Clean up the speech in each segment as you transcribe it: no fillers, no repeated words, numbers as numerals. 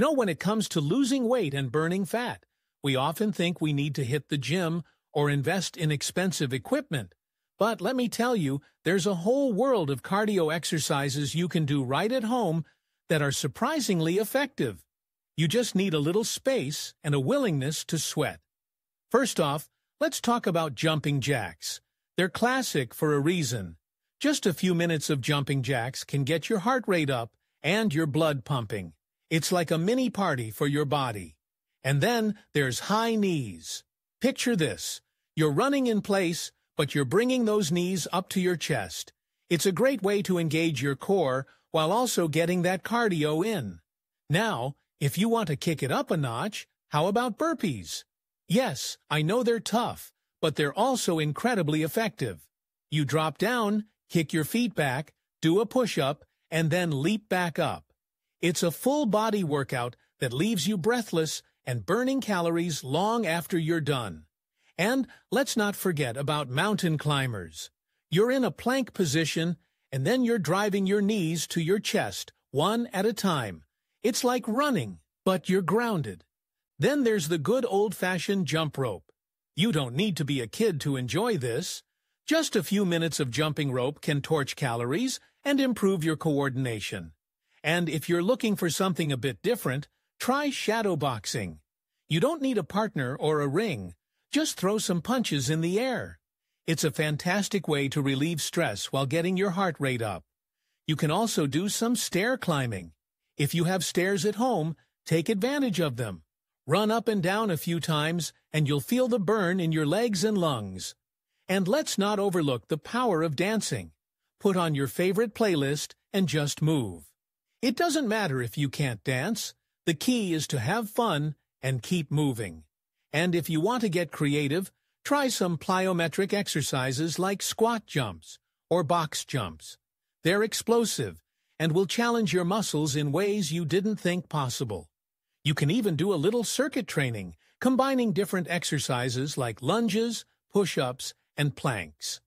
When it comes to losing weight and burning fat, we often think we need to hit the gym or invest in expensive equipment. But let me tell you, there's a whole world of cardio exercises you can do right at home that are surprisingly effective. You just need a little space and a willingness to sweat. First off, let's talk about jumping jacks. They're classic for a reason. Just a few minutes of jumping jacks can get your heart rate up and your blood pumping. It's like a mini party for your body. And then there's high knees. Picture this. You're running in place, but you're bringing those knees up to your chest. It's a great way to engage your core while also getting that cardio in. Now, if you want to kick it up a notch, how about burpees? Yes, I know they're tough, but they're also incredibly effective. You drop down, kick your feet back, do a push-up, and then leap back up. It's a full-body workout that leaves you breathless and burning calories long after you're done. And let's not forget about mountain climbers. You're in a plank position, and then you're driving your knees to your chest, one at a time. It's like running, but you're grounded. Then there's the good old-fashioned jump rope. You don't need to be a kid to enjoy this. Just a few minutes of jumping rope can torch calories and improve your coordination. And if you're looking for something a bit different, try shadow boxing. You don't need a partner or a ring. Just throw some punches in the air. It's a fantastic way to relieve stress while getting your heart rate up. You can also do some stair climbing. If you have stairs at home, take advantage of them. Run up and down a few times, and you'll feel the burn in your legs and lungs. And let's not overlook the power of dancing. Put on your favorite playlist and just move. It doesn't matter if you can't dance. The key is to have fun and keep moving. And if you want to get creative, try some plyometric exercises like squat jumps or box jumps. They're explosive and will challenge your muscles in ways you didn't think possible. You can even do a little circuit training, combining different exercises like lunges, push-ups, and planks.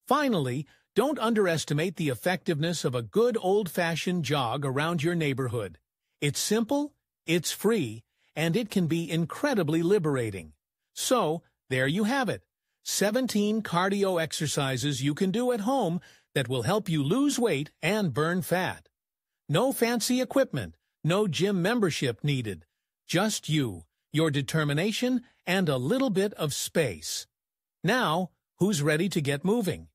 Finally, don't underestimate the effectiveness of a good old-fashioned jog around your neighborhood. It's simple, it's free, and it can be incredibly liberating. So, there you have it. 17 cardio exercises you can do at home that will help you lose weight and burn fat. No fancy equipment, no gym membership needed. Just you, your determination, and a little bit of space. Now, who's ready to get moving?